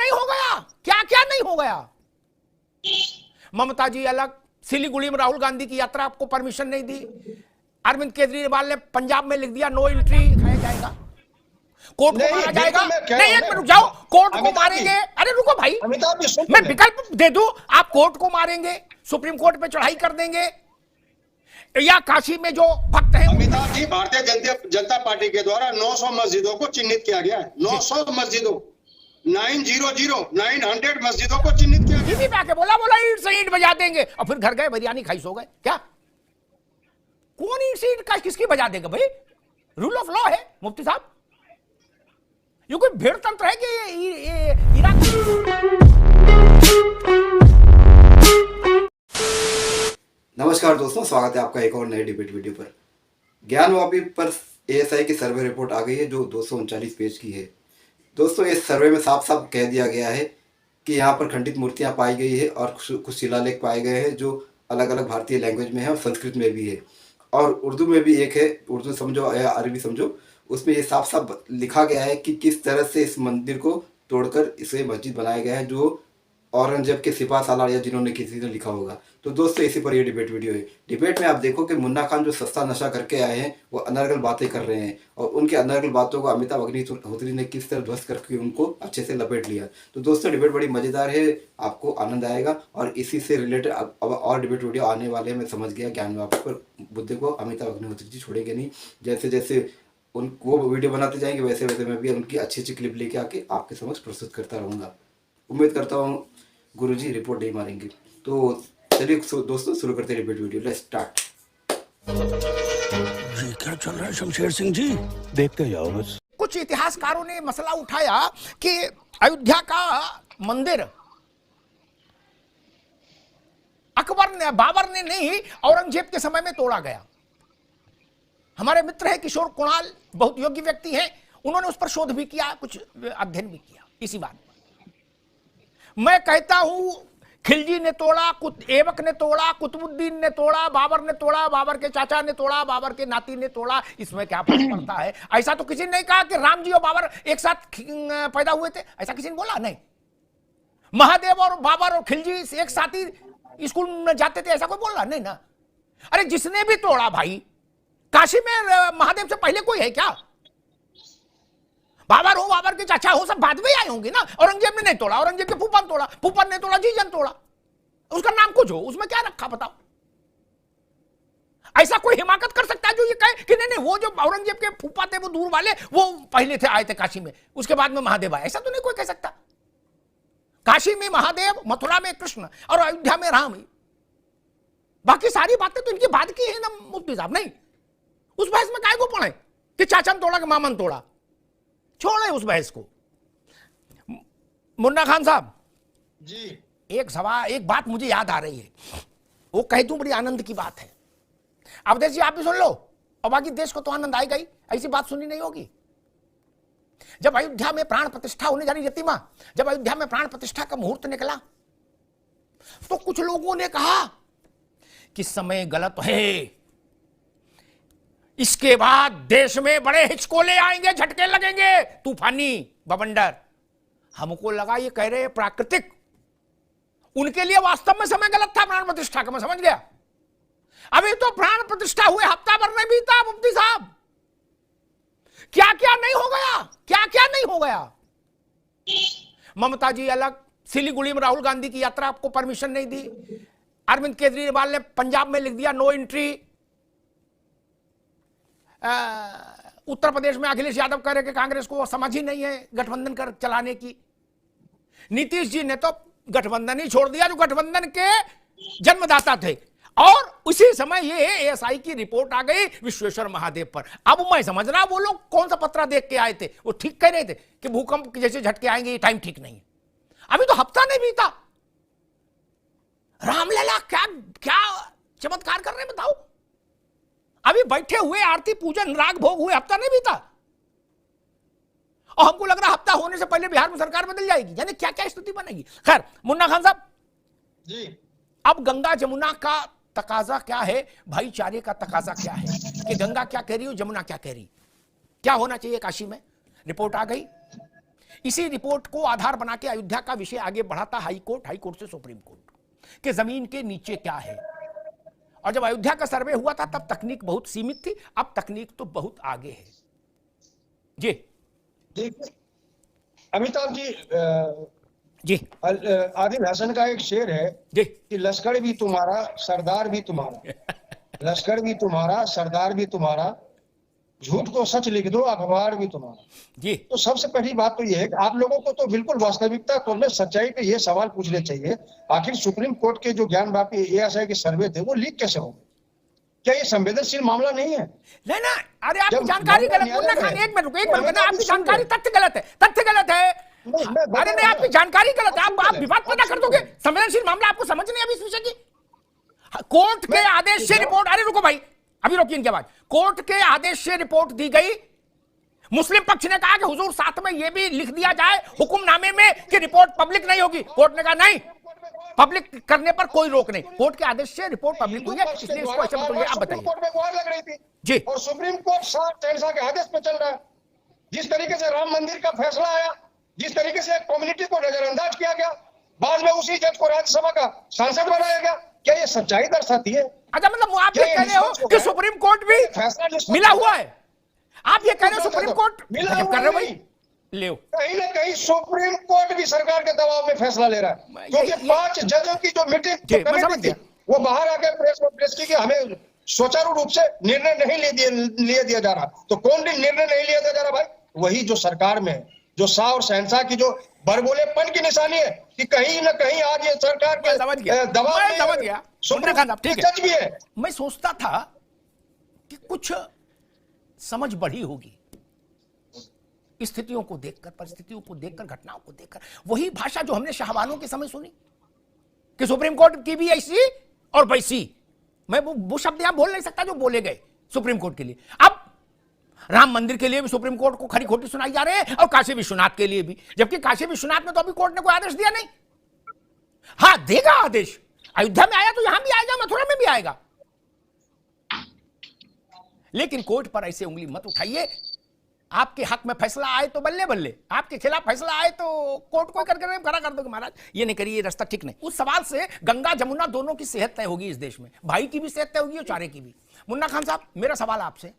नहीं हो गया, क्या क्या नहीं हो गया। ममता जी अलग, सिलीगुड़ी में राहुल गांधी की यात्रा आपको परमिशन नहीं दी। अरविंद केजरीवाल ने पंजाब में लिख दिया नो एंट्री, खाया जाएगा, कोर्ट को मारा जाएगा। नहीं, एक मिनट रुक जाओ, कोर्ट को मारेंगे। अरे रुको भाई, मैं विकल्प दे दूं, आप कोर्ट को मारेंगे, सुप्रीम कोर्ट पे चढ़ाई कर देंगे, या काशी में जो भक्त हैं। अमिताभ जी, भारतीय जनता पार्टी के द्वारा 900 मस्जिदों को चिन्हित किया गया है। 900 मस्जिदों, 900 मस्जिदों को चिन्हित किया गया। पे आके बोला ईंट से ईंट बजा देंगे, और फिर घर गए बिरयानी खाई सो गए। क्या कौन ईंट से ईंट का किसकी बजा देगा भाई? रूल ऑफ लॉ है मुफ्ती साहब, ये कोई भेड़ तंत्र है कि ये इराक। नमस्कार दोस्तों, स्वागत है आपका एक और नए डिबेट वीडियो पर। ज्ञानवापी पर एएसआई की सर्वे रिपोर्ट आ गई है जो 239 पेज की है। दोस्तों, इस सर्वे में साफ साफ कह दिया गया है कि यहाँ पर खंडित मूर्तियाँ पाई गई है और कुछ शिलालेख पाए गए हैं जो अलग अलग भारतीय लैंग्वेज में है और संस्कृत में भी है, और उर्दू में भी एक है, उर्दू समझो या अरबी समझो। उसमें ये साफ साफ लिखा गया है कि किस तरह से इस मंदिर को तोड़कर इसे मस्जिद बनाया गया है, जो औरंगजेब के सिपा सालार या जिन्होंने किसी ने लिखा होगा। तो दोस्तों, इसी पर ये डिबेट वीडियो है। डिबेट में आप देखो कि मुन्ना खान जो सस्ता नशा करके आए हैं वो अनर्गल बातें कर रहे हैं, और उनके अनर्गल बातों को अमिताभ अग्निहोत्री ने किस तरह ध्वस्त करके उनको अच्छे से लपेट लिया। तो दोस्तों, डिबेट बड़ी मजेदार है, आपको आनंद आएगा, और इसी से रिलेटेड अब और डिबेट वीडियो आने वाले हैं। मैं समझ गया ज्ञानवापी पर मुद्दे को अमिताभ अग्निहोत्री जी छोड़ेंगे नहीं। जैसे जैसे उनको वीडियो बनाते जाएंगे वैसे वैसे मैं भी उनकी अच्छी अच्छी क्लिप लेके आके आपके समक्ष प्रस्तुत करता रहूँगा। उम्मीद करता हूँ गुरुजी रिपोर्ट नहीं मारेंगे। तो चलिए दोस्तों, शुरू करते हैं डिबेट वीडियो। Let's start. ये क्या चल रहा है शमशेर सिंह जी? देखते जाओ बस। कुछ इतिहासकारों ने मसला उठाया कि अयोध्या का मंदिर अकबर ने, बाबर ने नहीं, औरंगजेब के समय में तोड़ा गया। हमारे मित्र है किशोर कुणाल, बहुत योग्य व्यक्ति हैं, उन्होंने उस पर शोध भी किया, कुछ अध्ययन भी किया इसी बात पर। मैं कहता हूं खिलजी ने तोड़ा, ऐबक ने तोड़ा, कुतुबुद्दीन ने तोड़ा, बाबर ने तोड़ा, बाबर के चाचा ने तोड़ा, बाबर के नाती ने तोड़ा, इसमें क्या फर्क पड़ता है? ऐसा तो किसी ने नहीं कहा कि राम जी और बाबर एक साथ पैदा हुए थे, ऐसा किसी ने बोला नहीं। महादेव और बाबर और खिलजी एक साथ ही स्कूल में जाते थे, ऐसा कोई बोल रहा नहीं ना। अरे जिसने भी तोड़ा भाई, काशी में महादेव से पहले कोई है क्या? बाबर हो, बाबर के चाचा हो, सब बाद में आए होंगे ना। औरंगजेब ने नहीं तोड़ा, औरंगजेब के फूफा ने तोड़ा, फूफा ने तोड़ा, जीजन तोड़ा, उसका नाम कुछ हो, उसमें क्या रखा बताओ? ऐसा कोई हिमाकत कर सकता है जो ये कहे कि नहीं नहीं वो जो औरंगजेब के फूफा थे वो दूर वाले, वो पहले थे, आए थे काशी में, उसके बाद में महादेव आए? ऐसा तो नहीं कोई कह सकता। काशी में महादेव, मथुरा में कृष्ण और अयोध्या में राम। बाकी सारी बातें तो इनकी बाद की है ना मुफ्ती साहब। नहीं, उस बहस में काय को पड़े कि चाचा ने तोड़ा कि मामा ने तोड़ा, छोड़े उस बहस को। मुन्ना खान साहब जी, एक बात मुझे याद आ रही है, वो कह दूं बड़ी आनंद की बात है। अवधेश जी आप भी सुन लो, और बाकी देश को तो आनंद आएगा ही, ऐसी बात सुनी नहीं होगी। जब अयोध्या में प्राण प्रतिष्ठा होने जा रही यतिमा, जब अयोध्या में प्राण प्रतिष्ठा का मुहूर्त निकला तो कुछ लोगों ने कहा कि समय गलत है, इसके बाद देश में बड़े हिचकोले आएंगे, झटके लगेंगे, तूफानी बवंडर। हमको लगा ये कह रहे प्राकृतिक, उनके लिए वास्तव में समय गलत था प्राण प्रतिष्ठा का, मैं समझ गया। अभी तो प्राण प्रतिष्ठा हुए हफ्ता भर नहीं बीता मुफ्ती साहब, क्या क्या नहीं हो गया, क्या क्या नहीं हो गया। ममता जी अलग, सिलीगुड़ी में राहुल गांधी की यात्रा आपको परमिशन नहीं दी। अरविंद केजरीवाल ने पंजाब में लिख दिया नो एंट्री। उत्तर प्रदेश में अखिलेश यादव कह रहे कि कांग्रेस को समझ ही नहीं है गठबंधन कर चलाने की। नीतीश जी ने तो गठबंधन ही छोड़ दिया जो गठबंधन के जन्मदाता थे। और उसी समय ये एएसआई की रिपोर्ट आ गई विश्वेश्वर महादेव पर। अब मैं समझ रहा वो लोग कौन सा पत्रा देख के आए थे, वो ठीक कह रहे थे कि भूकंप जैसे झटके आएंगे, ये टाइम ठीक नहीं है। अभी तो हफ्ता नहीं बीता, रामलला क्या क्या चमत्कार कर रहे हैं बताओ। अभी बैठे हुए आरती पूजन राग भोग हुए हफ्ता नहीं बीता, और हमको लग रहा हफ्ता होने से पहले बिहार में सरकार बदल जाएगी, यानी क्या क्या स्थिति बनेगी। खैर मुन्ना खान साहब जी, अब गंगा जमुना का तकाजा क्या है, भाईचारे का तकाजा क्या है, कि गंगा क्या कह रही हो, जमुना क्या कह रही, क्या होना चाहिए काशी में। रिपोर्ट आ गई, इसी रिपोर्ट को आधार बना के अयोध्या का विषय आगे बढ़ा था हाई कोर्ट से सुप्रीम कोर्ट कि जमीन के नीचे क्या है। और जब अयोध्या का सर्वे हुआ था तब तकनीक बहुत सीमित थी, अब तकनीक तो बहुत आगे है। जी देखिए अमिताभ जी आदिल हसन का एक शेर है जी कि लश्कर भी तुम्हारा सरदार भी तुम्हारा, लश्कर भी तुम्हारा सरदार भी तुम्हारा, झूठ को सच लिख दो अखबार भी तुम्हारा। जी तो सबसे पहली बात तो ये है कि आप लोगों को तो बिल्कुल वास्तविकता को में सच्चाई पे ये सवाल पूछने चाहिए, आखिर सुप्रीम कोर्ट के जो ज्ञानव्यापी एएसआई के सर्वे थे वो लीक कैसे हो गए? क्या ये संवेदनशील मामला नहीं है? नहीं ना, अरे आपकी जब जानकारी मामला गलत। मुन्ना खान न्यायालय एक मिनट में- रुको, आपकी जानकारी तथ्य गलत है, तथ्य गलत है। नहीं, मैं बता अरे नहीं, रहा आपकी हूं। जानकारी गलत है, आप आप विवाद पैदा कर दोगे। संवेदनशील मामला आपको समझ नहीं अभी इस विषय की। कोर्ट के आदेश से रिपोर्ट, अरे रुको भाई, अभी रोकिए इनकी आवाज। कोर्ट के आदेश से रिपोर्ट दी गई, मुस्लिम पक्ष ने कहा कि हुजूर साथ में यह भी लिख दिया जाए हुक्मनामे में कि रिपोर्ट पब्लिक नहीं होगी। कोर्ट ने कहा नहीं, पब्लिक करने पर कोई रोक नहीं। कोर्ट के आदेश से रिपोर्ट पब्लिक हुई है, इसलिए इसको ऐसे मत बोलिए। आप बताइए। कोर्ट में गुहार लग रही थी जी। और सुप्रीम कोर्ट शहंशाह के आदेश पे चल रहा है। जिस तरीके से राम मंदिर का फैसला आया, जिस तरीके से कम्युनिटी को नजरअंदाज किया गया, बाद में उसी जज को राज्यसभा का सांसद बनाया गया, क्या ये सच्चाई दर्शाती है? अच्छा, मतलब आप ये कह रहे हो कि सुप्रीम कोर्ट भी फैसला मिला हुआ है? आप ये कह रहे हो सुप्रीम कोर्ट मिला जब हुआ कर रहे हो भाई, नहीं। ले कहीं ना कहीं सुप्रीम कोर्ट भी सरकार के दबाव में फैसला ले रहा है, क्योंकि 5 जजों की जो मीटिंग जी, मैं समझ कमेटी थी, गया। वो बाहर आके प्रेस की कि हमें सुचारू रूप से निर्णय नहीं ले दिया जा रहा। तो कौन भी निर्णय नहीं लिया जा रहा भाई? वही जो सरकार में है, जो शाह और शहंशाह की जो बरगोलेपन की निशानी है कि कहीं ना कहीं आज ये सरकार के समझ गया, दबाव मैं में समझ गया। सुप्रीम खान साहब, ठीक है। जज भी है। मैं सोचता था कि कुछ समझ बढ़ी होगी स्थितियों को देखकर, परिस्थितियों को देखकर, घटनाओं को देखकर। वही भाषा जो हमने शाहबानों के समय सुनी कि सुप्रीम कोर्ट की भी ऐसी और वैसी। मैं वो शब्द यहां बोल नहीं सकता जो बोले गए सुप्रीम कोर्ट के लिए। अब राम मंदिर के लिए भी सुप्रीम कोर्ट को खरी खोटी सुनाई जा रहे हैं और काशी विश्वनाथ के लिए भी, जबकि काशी विश्वनाथ में तो अभी कोर्ट ने कोई आदेश दिया नहीं। हाँ, देगा आदेश। अयोध्या में आया तो यहां भी आएगा, मथुरा में भी आएगा। लेकिन कोर्ट पर ऐसे उंगली मत उठाइए। आपके हक में फैसला आए तो बल्ले बल्ले, आपके खिलाफ फैसला आए तो कोर्ट को करके खड़ा कर दोगे महाराज। ये नहीं करिए, ये रास्ता ठीक नहीं। उस सवाल से गंगा जमुना दोनों की सेहत तय होगी इस देश में, भाई की भी सेहत तय होगी और चारे की भी। मुन्ना खान साहब, मेरा सवाल आपसे,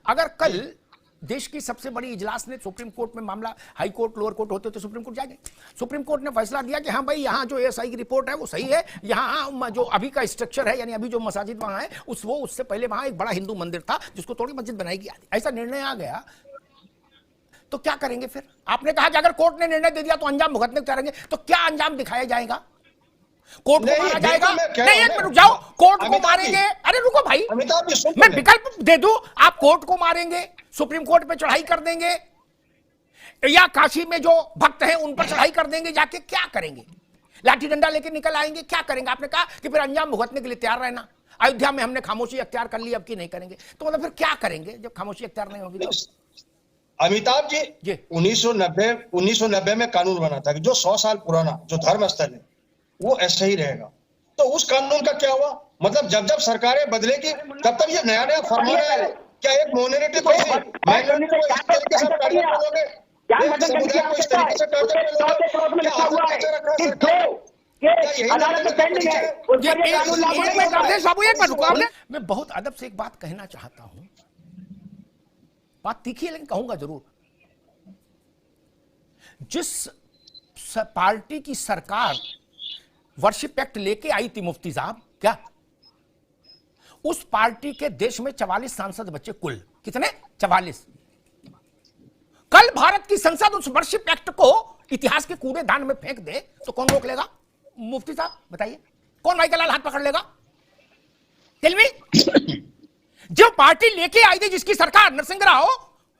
अगर कल देश की सबसे बड़ी इजलास ने सुप्रीम कोर्ट में मामला, हाई कोर्ट लोअर कोर्ट होते तो सुप्रीम कोर्ट जाएंगे। सुप्रीम कोर्ट ने फैसला दिया कि हाँ भाई, यहाँ जो एएसआई की रिपोर्ट है वो सही है, यहाँ जो अभी का स्ट्रक्चर है, यानी अभी जो मस्जिद वहां है उससे पहले वहां एक बड़ा हिंदू मंदिर था जिसको थोड़ी मस्जिद बनाई गई, ऐसा निर्णय आ गया, तो क्या करेंगे फिर? आपने कहा कि अगर कोर्ट ने निर्णय दे दिया तो अंजाम भुगतने को करेंगे, तो क्या अंजाम दिखाया जाएगा? कोर्ट को मारा जाएगा? नहीं, एक मिनट रुक जाओ। कोर्ट को मारेंगे? अरे रुको भाई, मैं विकल्प दे दूं। आप कोर्ट को मारेंगे, सुप्रीम कोर्ट पे चढ़ाई कर देंगे, या काशी में जो भक्त हैं उन पर चढ़ाई कर देंगे, जाके क्या करेंगे? लाठी डंडा लेके निकल आएंगे, क्या करेंगे? आपने कहा कि फिर अंजाम भुगतने के लिए तैयार रहना। अयोध्या में हमने खामोशी अख्तियार कर ली, अब की नहीं करेंगे, तो मतलब फिर क्या करेंगे जब खामोशी अख्तियार नहीं होगी? तो अमिताभ जी 1990 में कानून बना था कि जो 100 साल पुराना जो धर्म स्थल है वो ऐसे ही रहेगा। तो उस कानून का क्या हुआ? मतलब जब जब सरकारें बदलेगी तब तब ये नया नया फरमान आएगा। क्या एक मोनिटरी को इस तरीके से टारगेट करोगे, एक समुदाय को इस तरीके से टारगेट करोगे? क्या आदत कैसे रखा है सरकार? क्या यही मैं बहुत अदब से एक बात कहना चाहता हूं, बात तीखी है लेकिन कहूंगा जरूर। जिस पार्टी की सरकार वर्शिप एक्ट लेके आई थी मुफ्ती साहब, क्या उस पार्टी के देश में 44 सांसद बचे कुल? कितने? 44। कल भारत की संसद उस वर्शिप एक्ट को इतिहास के कूड़ेदान में फेंक दे तो कौन रोक लेगा? मुफ्ती साहब बताइए, कौन भाई का लाल हाथ पकड़ लेगा? Tell me. जो पार्टी लेके आई थी, जिसकी सरकार नरसिंह राव,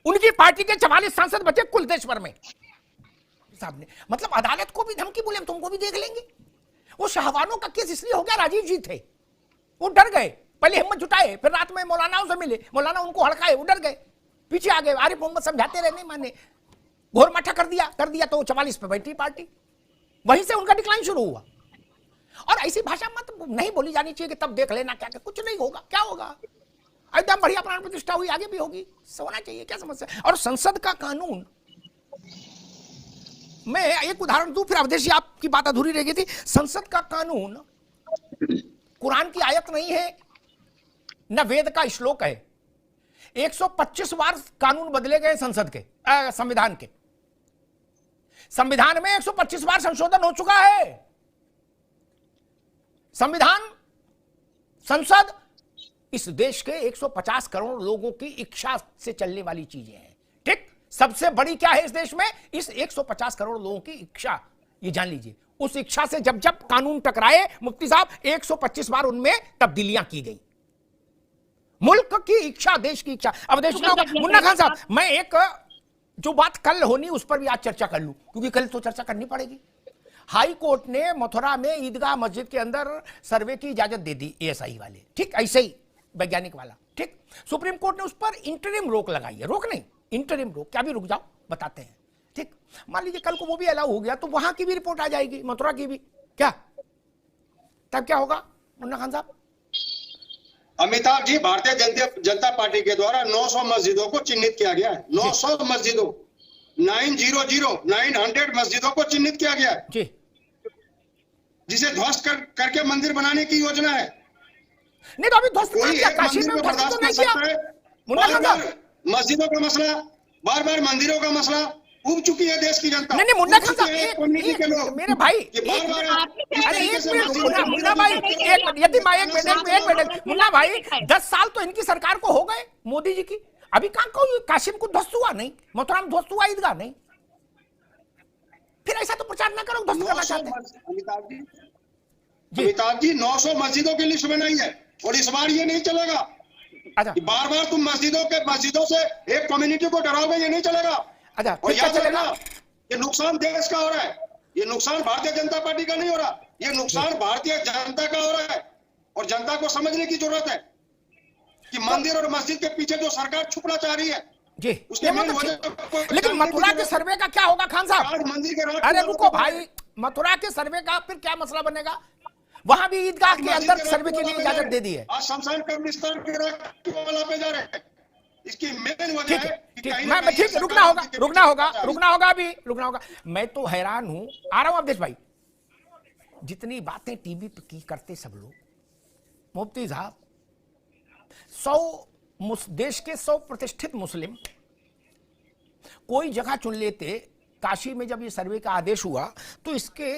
उनकी पार्टी के 44 सांसद बचे कुल देश भर में। साहब ने मतलब अदालत को भी धमकी बोले, हम तुमको भी देख लेंगे। वो शाहबानों का केस इसलिए हो गया, राजीव जी थे, वो डर गए, पहले हिम्मत जुटाए, फिर रात में मौलानाओं से मिले, मौलाना उनको हड़काए, वो डर गए, पीछे आ गए। आरिफ मोहम्मद समझाते रहे, नहीं माने, घोर मठा कर दिया तो 44 पे बैठी पार्टी। वहीं से उनका डिक्लाइन शुरू हुआ। और ऐसी भाषा मत नहीं बोली जानी चाहिए कि तब देख लेना, क्या कुछ नहीं होगा। क्या होगा? एकदम बढ़िया प्राण प्रतिष्ठा हुई, आगे भी होगी, होना चाहिए, क्या समस्या? और संसद का कानून मैं एक उदाहरण दूं, फिर अवधेश जी आपकी बात अधूरी रह गई थी। संसद का कानून कुरान की आयत नहीं है, न वेद का श्लोक है। 125 बार कानून बदले गए संसद के, संविधान के। संविधान में 125 बार संशोधन हो चुका है। संविधान, संसद इस देश के 150 करोड़ लोगों की इच्छा से चलने वाली चीजें हैं। ठीक, सबसे बड़ी क्या है इस देश में? इस 150 करोड़ लोगों की इच्छा, ये जान लीजिए। उस इच्छा से जब जब कानून टकराए मुफ्ती साहब, 125 बार उनमें तब्दीलियां की गई। मुल्क की इच्छा, देश की इच्छा। अब देश में मुन्ना खान साहब, मैं एक जो बात कल होनी उस पर भी आज चर्चा कर लूं, क्योंकि कल तो चर्चा करनी पड़ेगी। हाई कोर्ट ने मथुरा में ईदगाह मस्जिद के अंदर सर्वे की इजाजत दे दी, एएसआई वाले, ठीक, ऐसे ही वैज्ञानिक वाला, ठीक। सुप्रीम कोर्ट ने उस पर इंटरिम रोक लगाई है, रोक नहीं, इंटरिम रोक, क्या भी रुक जाओ, बताते हैं, ठीक। मान लीजिए कल को वो भी अलाउ हो गया तो वहां की भी रिपोर्ट आ जाएगी, मथुरा की भी, क्या तब क्या होगा मुन्ना खान साहब? अमिताभ जी, भारतीय जनता पार्टी के द्वारा 900 मस्जिदों को चिन्हित किया गया है। 900 मस्जिदों, 900 मस्जिदों को चिन्हित किया गया है जी, जिसे ध्वस्त करके मंदिर बनाने की योजना है। नहीं तो अभी ध्वस्त कोई किया, एक काशी मंदिर में को ध्वस्त बर्दाश्त तो कर नहीं किया सकता है। मुन्ना खान साहब। मस्जिदों का मसला, बार बार मंदिरों का मसला उब चुकी है देश की जनता। नहीं मुन्ना खान साहब, कम्युनिटी के लोग, मेरे भाई, अरे एक मिनट मुन्ना भाई, एक मिनट यदि मैं एक मिनट मुन्ना भाई, 10 साल तो इनकी सरकार को हो गए, मोदी जी की। अभी कहां कोई काशिम को ध्वस्त हुआ नहीं, मथुरा में ध्वस्त हुआ ईदगाह नहीं। फिर ऐसा तो प्रचार ना करो, ध्वस्त करना चाहते हैं। अमिताभ जी 900 मस्जिदों की लिस्ट बनाई है और इस बार ये नहीं चलेगा। अच्छा, बार बार तुम मस्जिदों से एक कम्युनिटी को डराओगे, ये नहीं चलेगा। अच्छा, और क्या याद चलेगा? रखना, ये नुकसान देश का हो रहा है, ये नुकसान भारतीय जनता पार्टी का नहीं हो रहा, ये नुकसान भारतीय जनता का हो रहा है। और जनता को समझने की जरूरत है कि मंदिर और मस्जिद के पीछे जो सरकार छुपना चाह रही है जी, उसके मेन लेकिन मथुरा के सर्वे का क्या होगा खान साहब? मंदिर के अरे रुको भाई, मथुरा के सर्वे का फिर क्या मसला बनेगा? वहां भी ईदगाह के अंदर सर्वे के लिए इजाजत दे दी है। आज शमशान कब्रिस्तान के वाला पे जा रहे हैं। इसकी मेन वजह है कि कहीं ना मैं कहीं ठीक, रुकना होगा अभी। मैं तो हैरान हूं, आ रहा हूं अवधेश भाई। जितनी बातें टीवी पे की करते सब लोग, मुफ्ती साहब, 100 देश के 100 प्रतिष्ठित मुस्लिम कोई जगह चुन लेते। काशी में जब ये सर्वे का आदेश हुआ तो इसके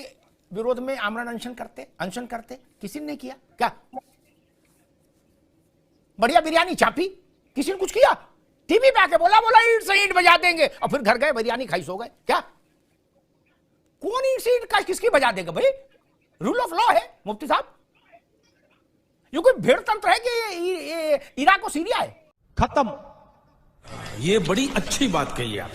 विरोध में आमरण अनशन करते, किसी ने नहीं किया। क्या बढ़िया बिरयानी चापी, किसी ने कुछ किया? टीवी पे आके बोला ईंट से ईंट बजा देंगे, और फिर घर गए बिरयानी खाई सो गए। क्या कौन ईंट से ईंट का किसकी बजा देगा भाई? रूल ऑफ लॉ है मुफ्ती साहब। ये कोई भेड़ तंत्र है कि ये इराक और सीरिया है? खत्म। ये बड़ी अच्छी बात कही आप।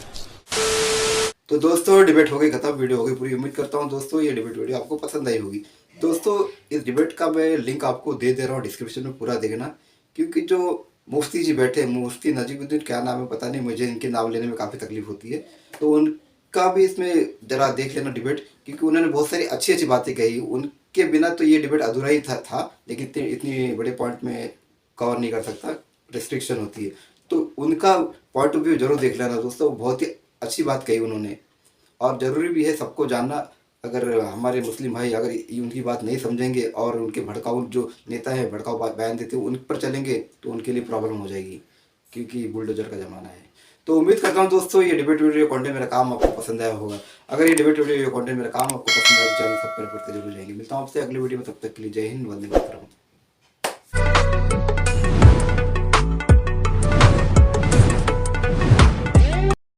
तो दोस्तों डिबेट हो गई खत्म, वीडियो हो गई पूरी। उम्मीद करता हूँ दोस्तों ये डिबेट वीडियो आपको पसंद आई होगी। दोस्तों इस डिबेट का मैं लिंक आपको दे रहा हूँ डिस्क्रिप्शन में, पूरा देखना। क्योंकि जो मुफ्ती जी बैठे हैं, मुफ्ती नजीमुद्दीन क्या नाम है पता नहीं, मुझे इनके नाम लेने में काफ़ी तकलीफ होती है, तो उनका भी इसमें ज़रा देख लेना डिबेट, क्योंकि उन्होंने बहुत सारी अच्छी अच्छी बातें कही। उनके बिना तो ये डिबेट अधूरा ही था, लेकिन इतनी बड़े पॉइंट में कवर नहीं कर सकता, रिस्ट्रिक्शन होती है। तो उनका पॉइंट ऑफ व्यू जरूर देख लेना दोस्तों, बहुत ही अच्छी बात कही उन्होंने। और ज़रूरी भी है सबको जानना। अगर हमारे मुस्लिम भाई अगर उनकी बात नहीं समझेंगे और उनके भड़काऊ जो नेता हैं भड़काऊ बयान देते हैं उन पर चलेंगे तो उनके लिए प्रॉब्लम हो जाएगी, क्योंकि बुलडोजर का ज़माना है। तो उम्मीद करता हूँ दोस्तों ये डिबेट वीडियो कंटेंट मेरा काम आपको पसंद आया होगा। अगर ये डिबेट वीडियो कंटेंट मेरा काम आपको पसंद आया तो चैनल सब्सक्राइब करते जरूर जाएंगे। मिलता हूँ आपसे अगले वीडियो में, तब तक के लिए जय हिंद, वंदे मातरम।